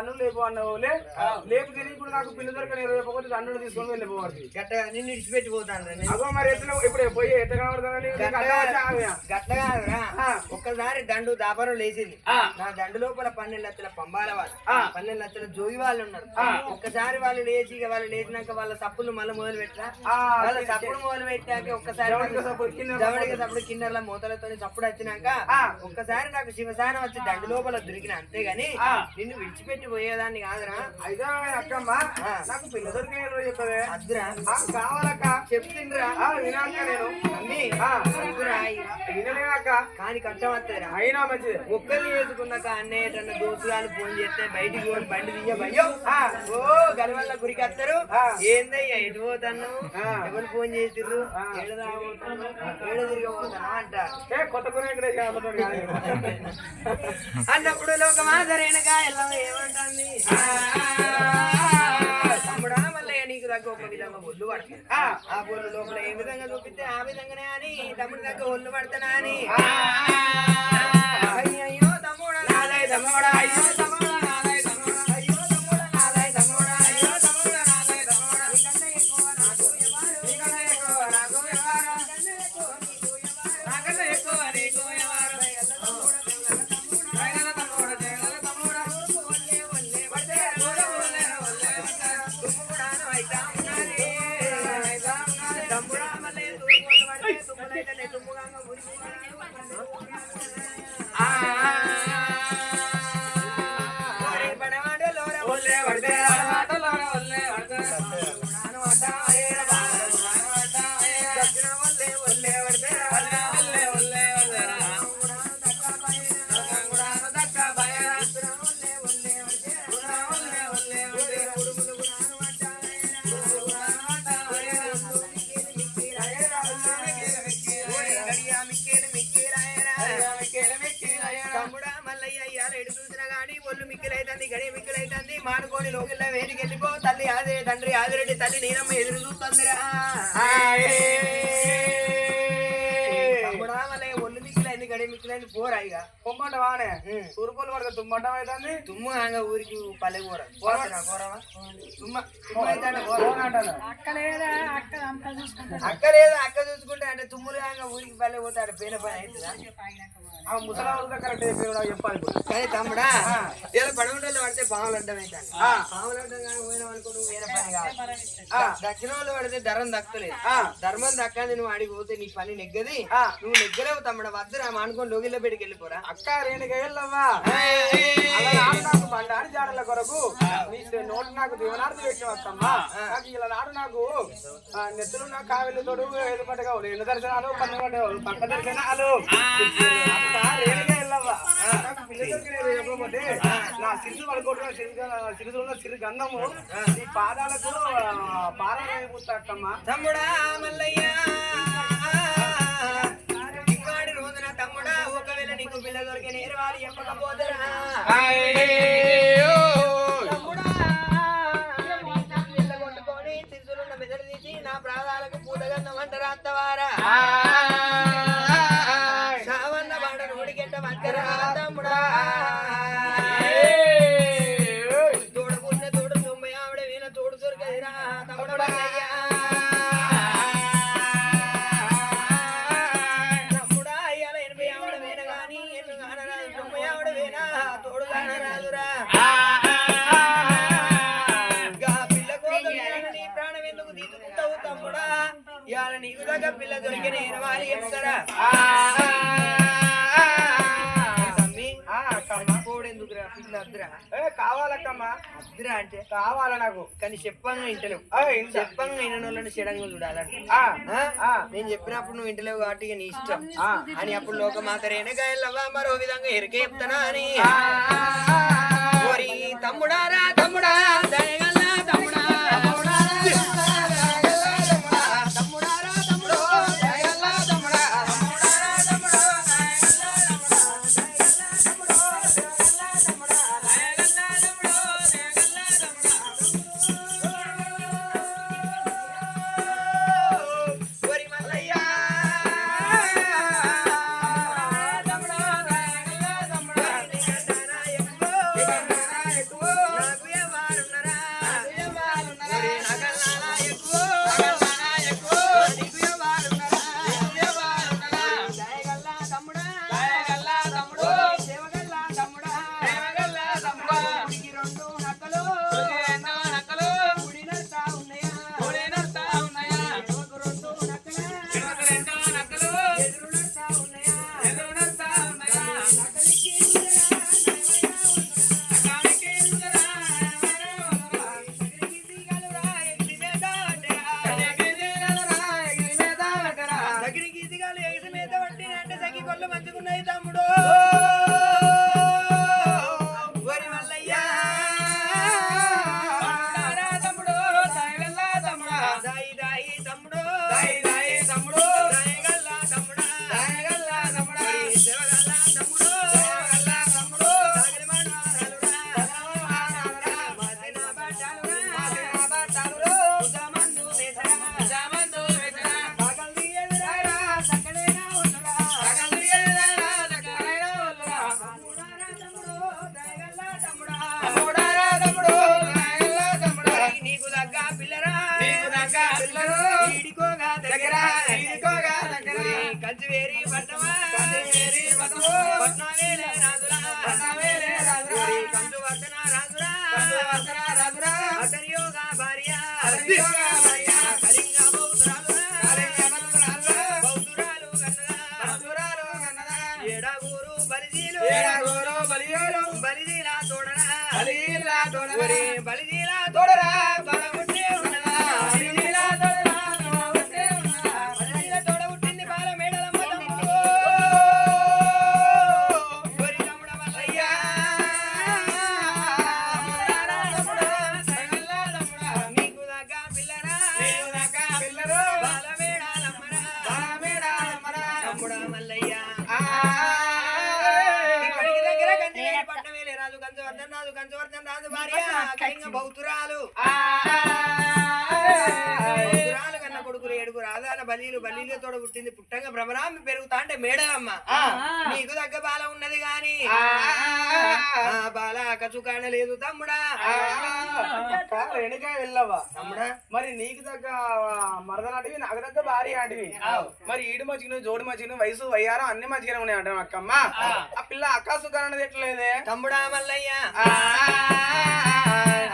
దండు లేపు అన్నవులే లేపు తిని ఇప్పుడు నాకు పిల్ల దొరకని రేపొకటి దండులు తీసుకొని వెళ్ళిపోవాలి గట్టగా నిన్ను ఇడిచిపెట్టి పోతాను అగో మరి ఎట్లా ఇప్పుడు పోయి ఎట్లా కనబడతానని గట్టగా ఒక్కసారి దండు దాపరం లేచింది నా దండు లోపల 12 లక్షల పంబాల వాళ్ళు 12 లక్షల జోగి వాళ్ళు ఉన్నారు ఒక్కసారి వాళ్ళు లేచి వాళ్ళు లేచినాక వాళ్ళ తప్పులు మళ్ళీ మొదలు పెట్టరా వాళ్ళ తప్పుడు మొదలు పెట్టాక ఒక్కసారి దవడికి తప్పుడు కిన్నెల మూతలతో చప్పుడు వచ్చినాక ఒక్కసారి నాకు శివసానం వచ్చి దండు లోపల దొరికిన అంతేగాని నిన్ను విడిచిపెట్టి పోయేదాన్ని కాదురా అయితే అక్కమ్మ నాకు పిల్ల దొరికే చెప్పవే అద్దురా కావాలక్క చెప్తుండ్రా వినాక నేను అమ్మి అద్దురా వినలేక కానీ కట్టం వస్తుందిరా అయినా మంచిది ఒక్కరిని వేసుకున్నాక అన్నయ్య దోస్తుగాలు ఫోన్ చేస్తే బయటికి పోయి బండి తీయబయ్యో ఓ గలవల్ల గురికి వస్తారు ఏందయ్యా ఎటు పోతాను ఎవరు ఫోన్ చేసిర్రు ఏడు రాబోతాను ఏడు తిరిగబోతాను అంట కొత్త అన్నప్పుడు లోకమాదరేనగా ఎలా ఏమంటుంది తమ్ముడా మల్లయ్య నీకు దగ్గర ఒక విధంగా ఒళ్ళు పడతాను ఆ ఒళ్ళు లోపల ఏ విధంగా చూపిస్తే ఆ విధంగానే అని తమ్ముడి దగ్గర ఒళ్ళు పడతానా అని అయ్యో తమ్ముడా నాదై తమ్ముడా అయ్యో తమ్ముడా నాదై తమ్ముడా అయ్యో తమ్ముడా నాదై తమ్ముడా అయ్యో తమ్ముడా నాదై తమ్ముడా నీకన్నా ఎక్కువ నాకు ఎవరు నీకన్నా ఎక్కువ నాకు ఎవరు నాకన్నా ఎక్కువ నీకు ఎవరు నాకన్నా తమ్ముడా జగల తమ్ముడా ఒల్లే ఒల్లే పడితే ఒల్లే ఒల్లే ఒల్లే తుమ్ముడాను అయితా ఉన్నది అయితా ఉన్నది తమ్ముడా మళ్ళీ తుమ్ముడు పడితే తుమ్ముడైతే తుమ్ముగాంగా గురి మానుకోని లోకిల్లా వేడికి వెళ్ళిపో తల్లి ఆదే తండ్రి ఆదిరెడ్డి తల్లి నీరమ్మ ఎదురు చూస్తుందిరా ఒళ్ళు మిక్కిలైంది గడి మిక్కిలైంది పోరాయిగా పొమ్మంట వాడే తూర్పులు పడక తుమ్మంటం అవుతుంది తుమ్ము ఆంగా ఊరికి పల్లె కూర పోరవా అక్క లేదా అక్క చూసుకుంటే అంటే తుమ్ములు ఆంగా ఊరికి పల్లె పోతాడు పేన పని అవుతుందా ఆ ముసలావు కరెక్ట్ చెప్పాలి కానీ తమ్ముడా ఇలా పడగొండలు పడితే పాములు అడ్డం అవుతాను పాములు అడ్డం కానీ పోయినావు అనుకో నువ్వు వేరే పని కాదు దక్షిణ వాళ్ళు పడితే ధరం దక్కలేదు ధర్మం దక్కంది నువ్వు ఆడికి పోతే నీ పని నెగ్గది నువ్వు నెగ్గలేవు తమ్ముడా వద్దురా మానుకొని లోగిల్లో పెడికి వెళ్ళిపోరా అక్క రేణుకెళ్ళవ్వా నాకు బండారి జాడల కొరకు నోటు నాకు దీవనార్థం పెట్టిన వస్తమ్మా నాకు ఇలా నాడు నాకు నెత్తులు నాకు కావిలి తోడు ఎదుపట కావాలి ఎన్ని దర్శనాలు 12 పక్క దర్శనాలు రేణుగా వెళ్ళవ్వా నాకు పిల్ల చెప్పకపోతే నా సిరుసు పడుకోవడం సిరుసులో సిరు గంధము ఈ పాదాలకు పాలన అయిపోతాడమ్మా తమ్ముడా మల్లయ్య రోజున తమ్ముడా ఒకవేళ నీకు పిల్ల దొరికి నేర్వాలి చెప్పకపోతరా తమ్ముడా పిల్ల కొట్టుకొని సిరుసులున్న మెదడు తీసి నా ప్రాణాలకు పూతగంధం అంటారా అత్తవారా సావన్న బాడ నోడికెట్ట వంకరా తమ్ముడా తోడుకున్న తోడు 90 ఆవిడ వీణ తోడు దొరకదిరా తమ్ముడా నీకు దగ్గర పిల్ల దొరికిన ఏనవాలి చెప్తారా ఎందుకురా పిల్ల అద్దురా కావాలక్కమ్మా అద్దురా అంటే కావాలా నాకు కానీ చెప్పంగా ఇంటలేవు చెప్పంగా ఇన్న వాళ్ళని చెడంగా చూడాలంటే నేను చెప్పినప్పుడు నువ్వు ఇంటలేవు కాబట్టి నీ ఇష్టం అని అప్పుడు లోకమాతరేనే గాయల్లవ్వా మరో విధంగా ఎరికే చెప్తానా అని తమ్ముడారా తమ్ముడా దయగల్లా తమ్ముడా నాకు ఎవరున్నారా ఒరే నగల్లారా ఎక్కువ నీకు ఎవరున్నారా దయగల్లా తమ్ముడా సేవగల్లా తమ్ముడా గుడికి రెండు నక్కలు గుడి నడతా ఉన్నాయా రెండు నక్కలు ఎదురు నడతా ఉన్నాయా నక్కలికి కొల్లు మంచుకున్నాయి తమ్ముడు వరి మల్లయ్యా తమ్ముడు దాయి తమ్ముడు దాయగల్లా తమ్ముడా దేవగల్లా తమ్ముడు దాగలి మండవాలురా మాసిన బాటాలురా ఉదమందు వేసరా పగల్ది ఎదురారా సకడేనా ఉన్నరా నీకు దగ్గ పిల్లరా ఈడికోగా దగ్గర కంచువేరి పట్టమా పట్నావేలే రాజురా కంచు వర్ధన రాజురా అతనియోగా భార్య కళింగ బౌద్ధురాలు కన్నదా ఏడాగూరు బలిజీలా తోడరా బలిజీలా తోడరా బలముట్టే ఉన్నదా బలిజీల తోడ పుట్టింది బాల మేడలమ్మ తమ్ముడు ఒరి తమ్ముడ మల్లయ్య నీకు దగ్గ పిల్లరా బాల మేడలమ్మరా తమ్ముడ మల్లయ్య ఇక్కడికి దగ్గర కంచివేలి పట్టణమేలే రాజు కంచవర్ధన్ రాజు భార్య కళింగ బౌద్ధురాలు కన్న కొడుకులు 7 రాధాల బలీలు తోడ పుట్టింది పుట్టంగా భ్రమరామి పెరుగుతా అంటే మేడలమ్మ నీకు దగ్గ బాల ఉన్నది గాని బాల కచుకాన లేదు తమ్ముడా వెనుక వెళ్ళవా తమ్ముడా మరి నీకు దగ్గ మరదలాంటివి నాకు దగ్గర భార్య ఆంటివి మరి ఈడు మచ్చిను జోడు మచ్చిను వయసు వయ్యారం అన్ని మంచిగానే ఉన్నాయి అంటాం అక్కమ్మ ఆ పిల్ల అక్కాసు కారణది ఎట్లేదే తమ్ముడా మల్లయ్య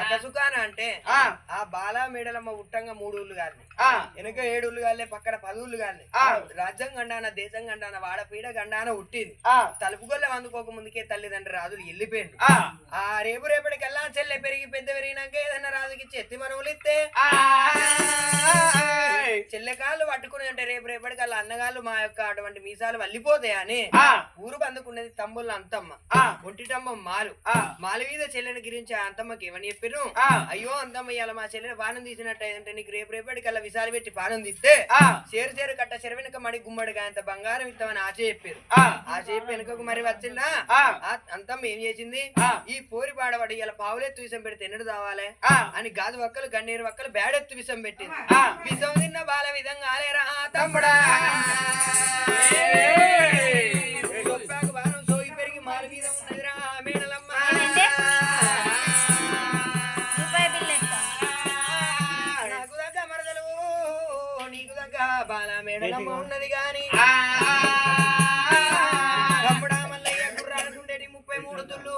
అక్కసుకాన అంటే ఆ బాల మేడలమ్మ ఉట్టంగా 3 ఊళ్ళు గాని వెనుక 7 ఊళ్ళు గాలే పక్కన 10 ఊళ్ళు గాని రాజ్యం గండాన దేశం గండాన వాడపీడ గండాన ఉట్టింది తలుపుగొల్ల అందుకోక ముందుకే తల్లిదండ్రి రాజులు వెళ్ళిపోయిండు ఆ రేపటికల్లా చెల్లె పెరిగి పెద్ద పెరిగినాక ఏదన్నా రాజుకి చెత్తి మనవులు ఇస్తే చెల్లెకాళ్ళు పట్టుకుని అంటే రేపటికల్లా అన్నగాళ్ళు మా యొక్క అటువంటి మీసాలు వల్లిపోతాయి అని ఊరు బందుకున్నది తమ్ముళ్ళ అంతమ్మ ఒంటిటమ్మ మాలు మీద చెల్లెని గురించి ఆ అంతమ్మకి ఏమని చెప్పారు అయ్యో అంతమ్మ ఇవాళ మా చెల్లెని పానం తీసినట్టయితే నీకు రేపటికల్లా విసాలు పెట్టి పానం తీస్తే చేరు కట్ట చెరవెనక మడి గుమ్మడిగా అంత బంగారం ఇస్తామని ఆశ చెప్పారు ఆశ చెప్పి వెనుకకు మరి వచ్చిందా అంతమ్మ ఏం చేసింది ఈ పోరి పాడబడి ఇలా పావులెత్తు విషం పెడితే ఎన్నడు దావాలి అని గాజు వక్కలు గన్నేరు వక్కలు బేడెత్తు విషం పెట్టింది విషం తిన్న బాల విధంగా ఆలేరా తమ్ముడా బారం సోయి పెరిగి మారు మీద ఉన్నదిరా మేడలమ్మ నాకు దగ్గ మరదలు నీకు దగ్గ బాల మేడలమ్మ ఉన్నది గాని తమ్ముడా మల్లయ్య గుర్రానికి 33 తుళ్ళు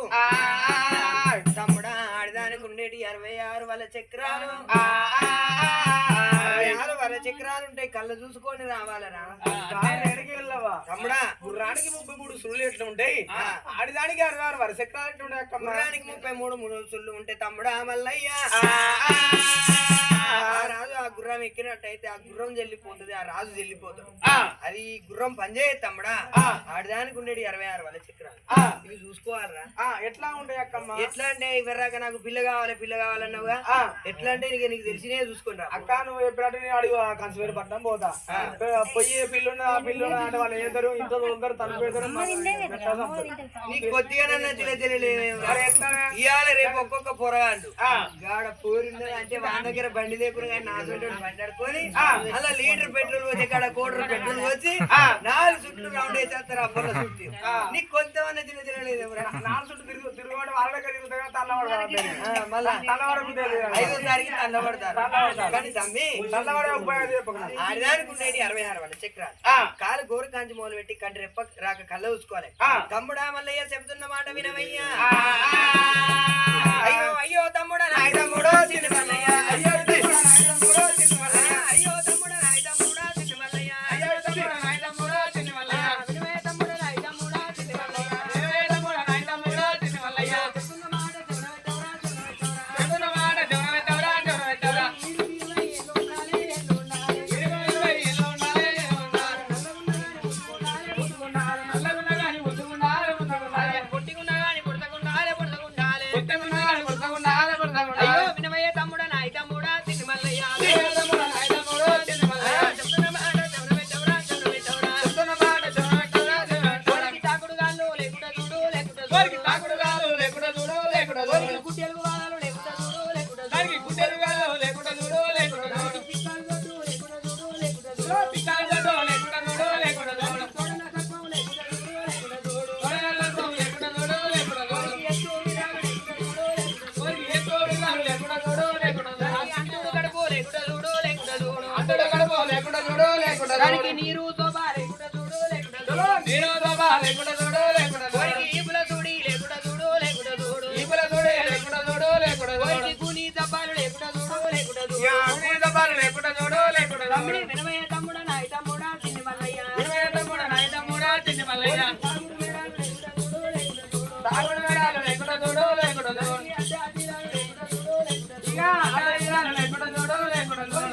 తమ్ముడా ఆడిదానికి 66 వాళ్ళ చక్రాలు 66 వాళ్ళ చక్రాలు ఉంటాయి కళ్ళ చూసుకొని రావాలరా ఎడికి వెళ్ళవా తమ్ముడా గుర్రానికి 33 సుళ్ళు ఎట్లా ఉంటాయి ఆడిదానికి 66 వరుస ఎట్లా ఉంటాయి అక్క గుర్రానికి 33 సుళ్ళు ఉంటాయి తమ్ముడా మల్లయ్య రాజు ఆ గుర్రం ఎక్కినట్టయితే ఆ గుర్రం చెల్లిపోతుంది ఆ రాజు చెల్లిపోతాడు అది గుర్రం పనిచేయదు తమ్ముడా ఆడిదానికి ఉండేది 66 వాళ్ళ చక్రాలు ఇవి చూసుకోవాలరా ఎట్లా ఉంటాయి అక్కమ్మ ఎట్లా అంటే ఇవరాక నాకు పిల్ల కావాలన్నావుగా ఎట్లా అంటే నీకు తెలిసినే చూసుకుంటా అక్క నువ్వు చెప్పినట్టు నేను అడిగి కంచివేరు పట్టణం పోతా పొయ్యి పిల్లున్న అంటే వాళ్ళు ఏదో ఇంట్లో దొరుకుతారు తలుపు పెడతారు నీకు కొద్దిగానన్నా ఇవాళ రేపు ఒక్కొక్క పొరగాడు గాడ పోరింది అంటే వాళ్ళ దగ్గర బండి లేకుండా కానీ నాలుగు బండి ఆడుకొని అలా లీటర్ పెట్రోల్ వచ్చి కాడ కోటర్ పెట్రోల్ వచ్చి 4 చుట్లు రౌండ్ వేసేస్తారు ఆ పొర చుట్టూ నీకు కొంతమంది తెలియలేదు 4 చుట్టూ తిరుగుబాటు వాళ్ళ దగ్గర తిరుగుతా తల్లవాడు మళ్ళా తల్లవాడకు 5వ తారీఖు తల్లబడతారు కానీ తమ్మి ఆడదానికి ఉండేది 66 వాళ్ళ చక్రాలు కాలు గోరు కాంచి మొదలు పెట్టి కంటి రెప్ప రాక కళ్ళ చూసుకోవాలి తమ్ముడా మల్లయ్య చెబుతున్న మాట వినవయ్యా అయ్యో అయ్యో తమ్ముడా నాయ తమ్ముడో చిన్న మల్లయ్య అయ్యో తమ్ముడా నాయ తమ్ముడా చిన్న మల్లయ్య అయ్యో తమ్ముడా నాయ తమ్ముడా చిన్న మల్లయ్య వినవే తమ్ముడా నాయ తమ్ముడా చిన్న మల్లయ్య వినవే తమ్ముడా నాయ తమ్ముడా చిన్న మల్లయ్య చెబుతున్న మాట దానికి నీరు తోబా లేకుండా చూడు లేకుండా నీరు తోబా లేకుండా చూడు లేకుండా ఈపుల చూడి లేకుండా చూడు లేకుండా చూడు ఈపుల చూడి లేకుండా చూడు లేకుండా చూడు గుని దబ్బాలు లేకుండా చూడు లేకుండా చూడు గుని దబ్బాలు లేకుండా చూడు లేకుండా తమ్ముడి వినవే తమ్ముడా నాయ తమ్ముడా చిన్ని మల్లయ్య వినవే తమ్ముడా నాయ తమ్ముడా చిన్ని మల్లయ్య తాగుడు మేడాలు లేకుండా చూడు లేకుండా చూడు ఇక అడవిరాలు లేకుండా చూడు లేకుండా చూడు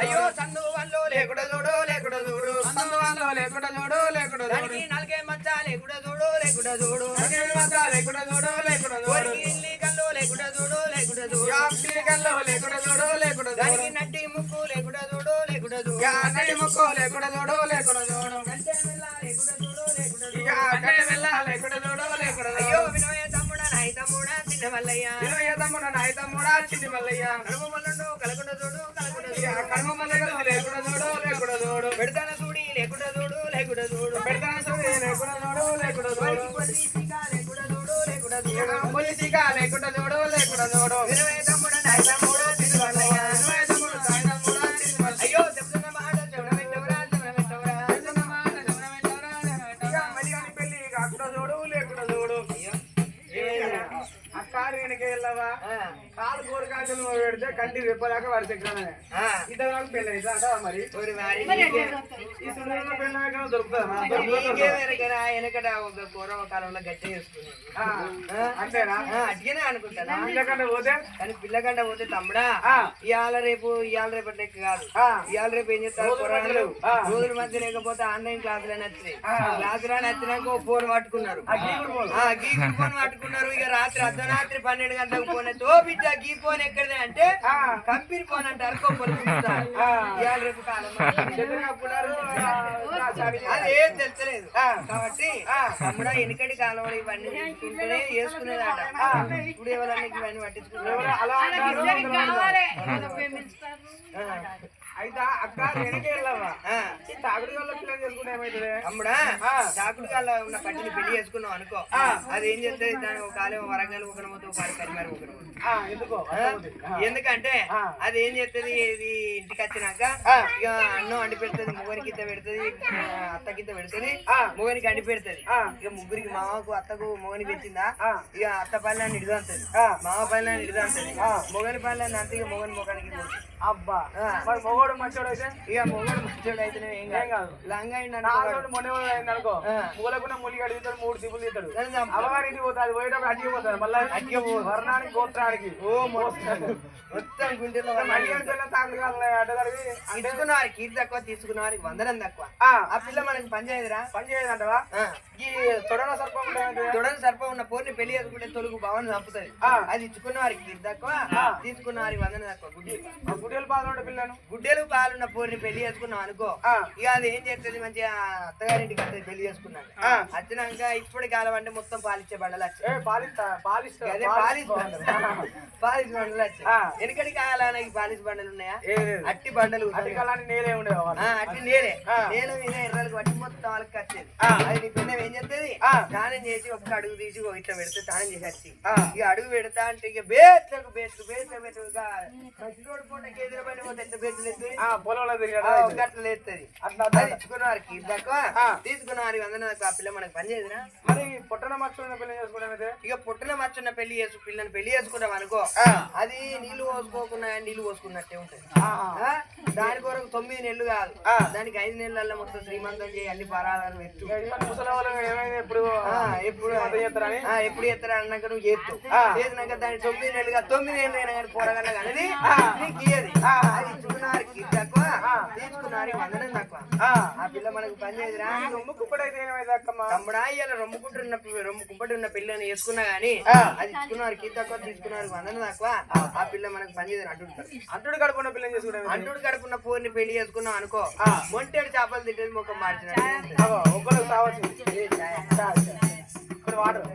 అయ్యో సందు వల్లో లేకుండా చూడు లేకుండా చూడు సందు వల్లో లేకుండా చూడు లేకుండా చూడు నల్గే మచ్చ లేకుండా చూడు లేకుండా చూడు మచ్చ లేకుండా చూడు లేకుండా చూడు ఇల్లి కల్లో లేకుండా చూడు లేకుండా చూడు ఇల్లి కల్లో లేకుండా చూడు లేకుండా చూడు నట్టి ముక్కు లేకుండా చూడు లేకుండా చూడు నట్టి ముక్కు లేకుండా చూడు లేకుండా చూడు కంటే మెల్ల లేకుండా చూడు లేకుండా చూడు కంటే మెల్ల లేకుండా చూడు లేకుండా అయ్యో వినోయ తమ్ముడా నాయ తమ్ముడా చిన్న మల్లయ్య వినోయ తమ్ముడా నాయ తమ్ముడా చిన్న మల్లయ్య కడుపు మల్లుండు కలకుండా చూడు కలకుండా చూడు కడుపు మల్లయ్య లేకుండా చూడు లేకుండా చూడు పెడతాన చూడి లేకుండా చూడు లేకుండా చూడు పెడతాన చూడి లేకుండా చూడు లేకుండా చూడు పొలిసిగా లేకుండా చూడు లేకుండా చూడు పొలిసిగా లేకుండా చూడు లేకుండా చూడు వినోయ తమ్ముడా నాయ తమ్ముడా చిన్న మల్లయ్య వినోయ తమ్ముడా నాయ తమ్ముడా చిన్న మల్లయ్య అయ్యో చెప్తున్న మాట చెవడమెట్టవరా చెవడమెట్టవరా చెప్తున్న మాట చెవడమెట్టవరా చెవడమెట్టవరా మలిగాని పెళ్లి కాకుండా చూడు లేకుండా చూడు అయ్యో అక్క రేణుకి వెళ్ళవా కాలు కోరికాంచెలు పెడితే కంటి రెప్పదాకా వరుస ఎక్కడనే ఇద్దరు నాకు పెళ్ళి ఇట్లా అంటావా మరి ఈ సుడిలో పెళ్ళి దొరుకుతుందా వెనకట ఒక పూర్వ కాలంలో గట్టి చేసుకున్నాను అంతేనా అట్టిగానే అనుకుంటాను పిల్లకంటే పోతే కానీ పిల్లకంటే పోతే తమ్ముడా ఇవాళ రేపు లెక్క కాదు ఇవాళ రేపు ఏం చేస్తారు కుర్రాళ్ళు రోజుల మధ్య లేకపోతే ఆన్లైన్ క్లాసులు అని వచ్చినాయి క్లాసులు అని వచ్చినాక ఫోన్ పట్టుకున్నారు గీకుడు ఫోన్ పట్టుకున్నారు ఇక రాత్రి అర్ధరాత్రి 12 గంటలకు ఫోన్ అయితే ఓ బిడ్డ గీ ఫోన్ ఎక్కడదే అంటే కంపెనీ ఫోన్ అంటారు ఇవాళ రేపు కాలం అదేం తెలుసలేదు కాబట్టి తమ్ముడా వెనుకటి కాలంలో ఇవన్నీ తీసుకుంటేనే వేసుకునేదట ఇప్పుడు ఎవరన్నా ఇవన్నీ పట్టించుకున్నారు అయితే అక్క వెనకే వెళ్ళవా తాగుడు వల్ల పిల్లలు చేసుకుంటే ఏమైతుంది తమ్ముడా తాగుడు వల్ల ఉన్న పట్టిని పెళ్లి చేసుకున్నావు అనుకో అది ఏం చేస్తుంది దాని ఒక కాలం వరంగల్ ఒకనమవుతూ ఒక కరిమారి ఒకనమవుతుంది ఎందుకంటే అది ఏం చేస్తుంది ఇది ఇంటికి వచ్చినాక ఇక అన్నం అండి పెడుతుంది మొగనికి ఇంత పెడుతుంది అత్తకింత పెడుతుంది మొగనికి అండి పెడుతుంది ఇక ముగ్గురికి మామకు అత్తకు మొగని పెట్టిందా ఇక అత్త పల్లెని ఇడుదంటది మామ పల్లెని ఇడుదంటది మొగని పల్లెని అంతే ఇక మొగని మొగానికి అబ్బా మరి మొగోడు మొగోడు మంచోడు అయితే ఇక మొగడు మంచోడు అయితేనే ఏం ఏం కాదు కాదు. లంగా మొన్న అనుకో మూలకున్న ములిగాడు తీస్తాడు 3 దిబ్బులు తీస్తాడు అయింది అమ్మగారింటికి పోతాడు అది పోయేటప్పుడు అడ్డికి పోతాడు మళ్ళీ అట్టిగా పో వర్ణానికి గోత్రానికి ఓ మొత్తం గుంటెలో అడ్డగలిగి తీసుకున్న వారికి కీర్తి తక్కువ తీసుకున్న వారికి వందనం తక్కువ ఆ పిల్ల మనకి పని చేయదురా పని చేయదంటవా ఈ తొడన సర్పం తొడని సర్పం ఉన్న పోర్ని పెళ్లి చేసుకుంటే తొలుగు భవన్ చంపుతుంది అది ఇచ్చుకున్న వారికి కీర్తి తక్కువ తీసుకున్న వారికి వందనం తక్కువ గుడ్డెలు పాలు పిల్లను గుడ్డెలు పాలున్న పోర్ని పెళ్లి చేసుకున్నాం అనుకో ఇక అది ఏం చేస్తుంది మంచిగా అత్తగారింటికి వస్తుంది పెళ్లి చేసుకున్నాక వచ్చినాక ఇప్పుడు కాలం అంటే మొత్తం పాలిచ్చే బండలు వచ్చాయి అదే పాలిస్ బండలు వచ్చాయి వెనకటి కాలానికి పాలిస్ బండలు ఉన్నాయా అట్టి బండలు నేలే ఉండేవా అట్టి నేలే నేను మీద ఎర్రలకు పట్టి మొత్తం వాళ్ళకి వచ్చేది అది నీ పిల్ల ఏం చేస్తుంది స్నానం చేసి ఒక్క అడుగు తీసి ఇట్లా పెడితే స్నానం చేసి వచ్చి ఇక అడుగు పెడతా అంటే ఇక బేట్లకు మసిలోడు పూటకి ఎదురు పడి పోతే ఎంత బేట్లు ఎత్తుంది పొలంలో గట్ల ఎత్తుంది అట్లా ఇచ్చుకున్న వారికి తక్కువ తీసుకున్న వారికి వందన తక్కువ ఆ పిల్ల మనకి పని చేయదురా మరి పుట్టన మచ్చున్న పెళ్లి చేసుకోవడం ఇక పుట్టిన మచ్చున్న పిల్లని పెళ్లి చేసుకున్నాం అనుకో అది నీళ్లు పోసుకోకుండా నీళ్లు పోసుకున్నట్టే ఉంటది దాని కొరకు 9 నెలలు కాదు దానికి 5 నెలల మొత్తం శ్రీమంతం చేయి అన్ని పరాలను పెట్టు ఎప్పుడు ఎత్తారా అన్నాక నువ్వు చేస్తూ చేసినాక దాన్ని 9 నెలలుగా 9 నెలలు అయినా కానీ పోరగల కానీ నీకు ఇయ్యది అది ఇచ్చుకున్నారికి తక్కువ తీసుకున్నారికి వందనం తక్కువ ఆ పిల్ల మనకు పని చేయదురా రొమ్ము కుప్పడైతే తమ్ముడా ఇలా రొమ్ము కుంపటి ఉన్న పిల్లని వేసుకున్నా గానీ అది ఇచ్చుకున్నారికి తక్కువ తీసుకున్నారికి వందనం తక్కువ ఆ పిల్ల మనకు పని చేయదు అంటుడు కడుపున్న పిల్లని చేసుకుంటాం అంటుడు కడుపున్న పోరిని పెళ్లి చేసుకున్నాం అనుకో మొంటేడు చేపలు తింటేది ముఖం మార్చిన ఒకరు కావచ్చు ఇక్కడ వాటర్